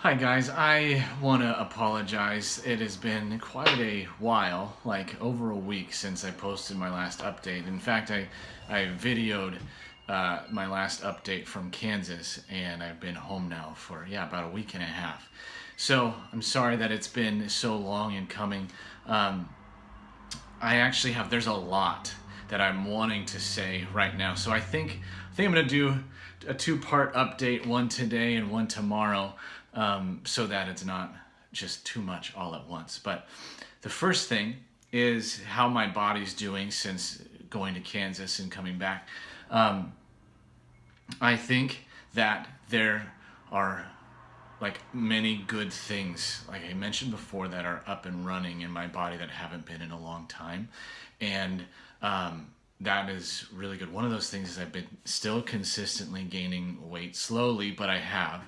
Hi guys, I want to apologize. It has been quite a while, like over a week since I posted my last update. In fact, I videoed my last update from Kansas, and I've been home now for, about a week and a half. So I'm sorry that it's been so long in coming. Um, there's a lot that I'm wanting to say right now. So I think I'm gonna do a two-part update, one today and one tomorrow, so that it's not just too much all at once. But the first thing is how my body's doing since going to Kansas and coming back. Um, I think that there are like many good things, like I mentioned before, that are up and running in my body that haven't been in a long time. And that is really good. One of those things is I've been still consistently gaining weight slowly, but I have.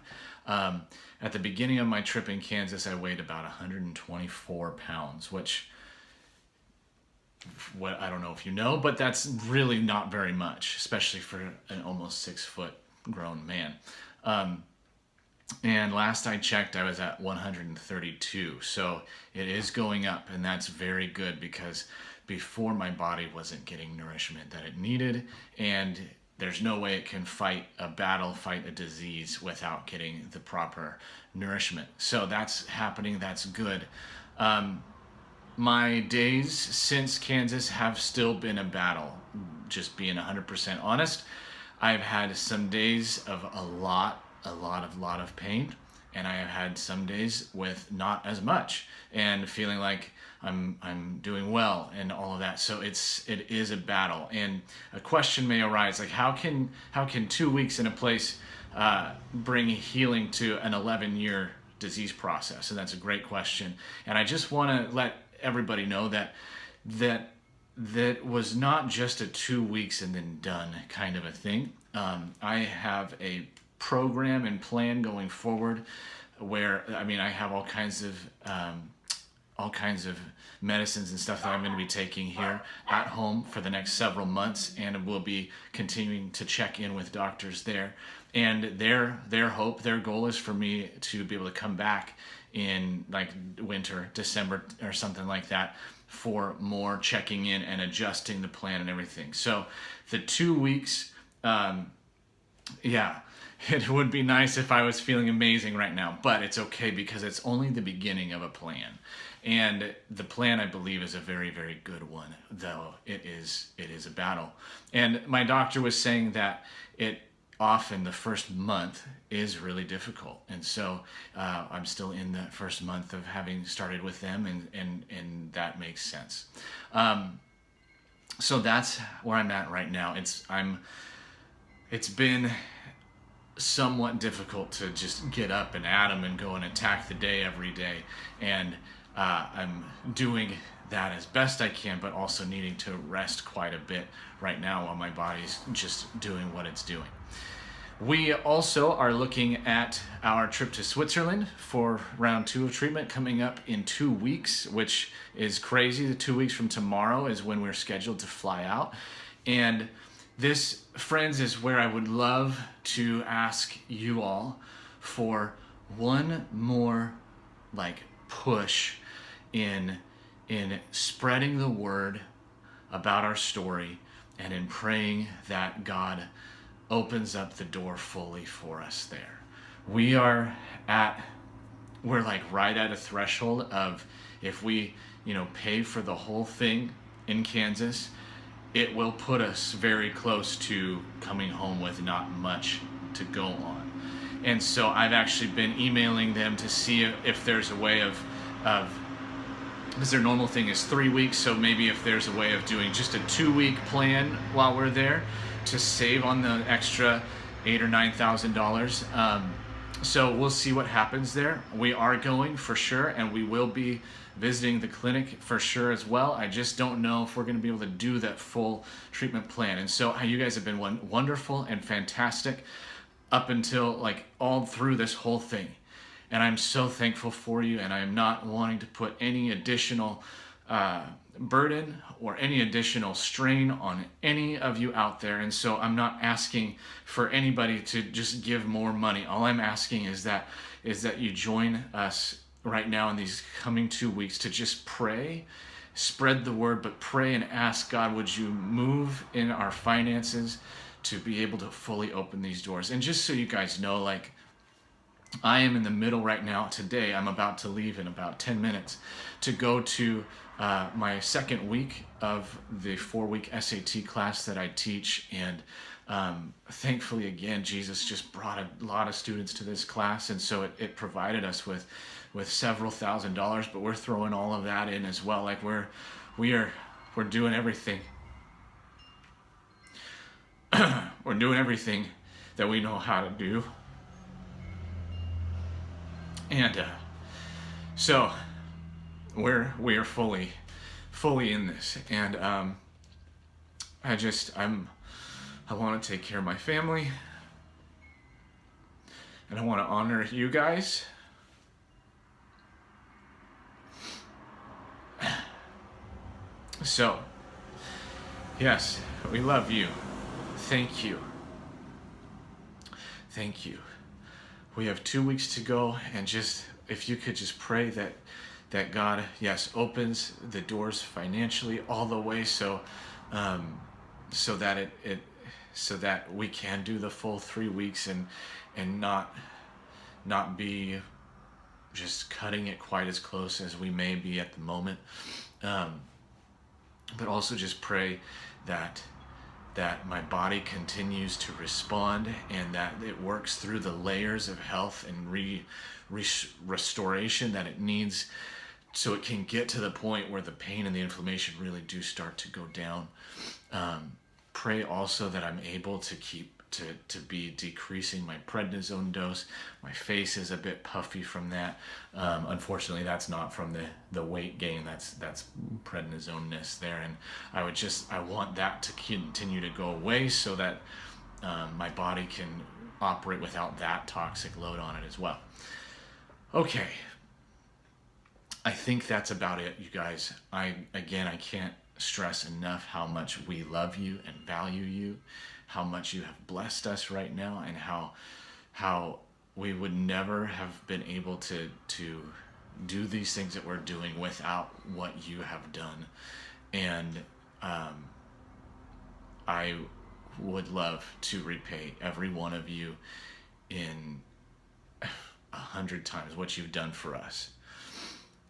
Um, at the beginning of my trip in Kansas, I weighed about 124 pounds, which what I don't know if you know, but that's really not very much, especially for an almost 6 foot grown man. Um, and last I checked, I was at 132. So it is going up, and that's very good because before my body wasn't getting nourishment that it needed, and there's no way it can fight a battle, fight a disease without getting the proper nourishment. So that's happening, that's good. My days since Kansas have still been a battle, just being 100% honest. I've had some days of a lot of pain, and I have had some days with not as much, and feeling like I'm doing well and all of that. So it is a battle, and a question may arise like how can 2 weeks in a place bring healing to an 11-year disease process? And that's a great question, and I just want to let everybody know that was not just a 2 weeks and then done kind of a thing. I have a program and plan going forward where I have all kinds of medicines and stuff that I'm going to be taking here at home for the next several months, and we'll be continuing to check in with doctors there. And their hope, their goal is for me to be able to come back in like winter, December or something like that, for more checking in and adjusting the plan and everything. So the 2 weeks, yeah, it would be nice if I was feeling amazing right now, but it's okay because it's only the beginning of a plan. And the plan, I believe, is a very, very good one, though it is a battle. And my doctor was saying that it often the first month is really difficult, and so I'm still in the first month of having started with them, and that makes sense. So that's where I'm at right now. It's been somewhat difficult to just get up and at 'em and go and attack the day every day. And I'm doing that as best I can, but also needing to rest quite a bit right now while my body's just doing what it's doing. We also are looking at our trip to Switzerland for round two of treatment coming up in 2 weeks, which is crazy. The 2 weeks from tomorrow is when we're scheduled to fly out. And this, friends, is where I would love to ask you all for one more like push in spreading the word about our story, and in praying that God opens up the door fully for us there. We are at we're like right at a threshold of, if we, pay for the whole thing in Kansas, it will put us very close to coming home with not much to go on. And so I've actually been emailing them to see if there's a way of because their normal thing is 3 weeks, so maybe if there's a way of doing just a 2 week plan while we're there to save on the extra $8,000 or $9,000. So we'll see what happens there. We are going for sure, and we will be visiting the clinic for sure as well. I just don't know if we're going to be able to do that full treatment plan. And so you guys have been wonderful and fantastic up until like all through this whole thing. And I'm so thankful for you, and I'm not wanting to put any additional burden or any additional strain on any of you out there. And so I'm not asking for anybody to just give more money. All I'm asking is that you join us right now in these coming 2 weeks to just pray, spread the word, but pray and ask God, would you move in our finances to be able to fully open these doors. And just so you guys know, like, I am in the middle right now. Today, I'm about to leave in about 10 minutes to go to my second week of the 4-week SAT class that I teach. And thankfully, again, Jesus just brought a lot of students to this class. And so it provided us with several $1,000s, but we're throwing all of that in as well. Like we're doing everything. We're doing everything that we know how to do. And so we are fully in this. And I want to take care of my family, and I want to honor you guys. So, yes, we love you. Thank you. Thank you. We have 2 weeks to go, and just if you could just pray that God, yes, opens the doors financially all the way, so that so that we can do the full 3 weeks and not be just cutting it quite as close as we may be at the moment, but also just pray that my body continues to respond, and that it works through the layers of health and restoration that it needs, so it can get to the point where the pain and the inflammation really do start to go down. Pray also that I'm able to be decreasing my prednisone dose. My face is a bit puffy from that. Unfortunately, that's not from the weight gain. That's prednisone-ness there. And I want that to continue to go away, so that my body can operate without that toxic load on it as well. Okay. I think that's about it, you guys. I can't stress enough how much we love you and value you, how much you have blessed us right now, and how we would never have been able to do these things that we're doing without what you have done. And I would love to repay every one of you in 100 times what you've done for us.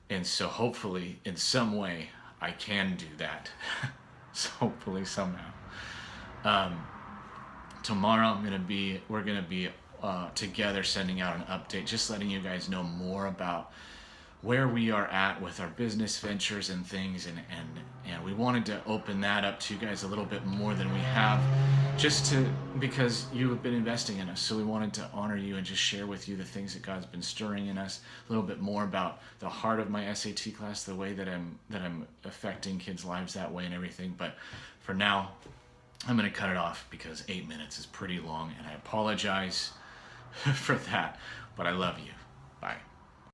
And so hopefully in some way I can do that. So hopefully somehow. Tomorrow we're gonna be together sending out an update, just letting you guys know more about where we are at with our business ventures and things, and we wanted to open that up to you guys a little bit more than we have, because you have been investing in us. So we wanted to honor you and just share with you the things that God's been stirring in us, a little bit more about the heart of my SAT class, the way that I'm affecting kids' lives that way and everything. But for now, I'm going to cut it off because 8 minutes is pretty long, and I apologize for that, but I love you. Bye.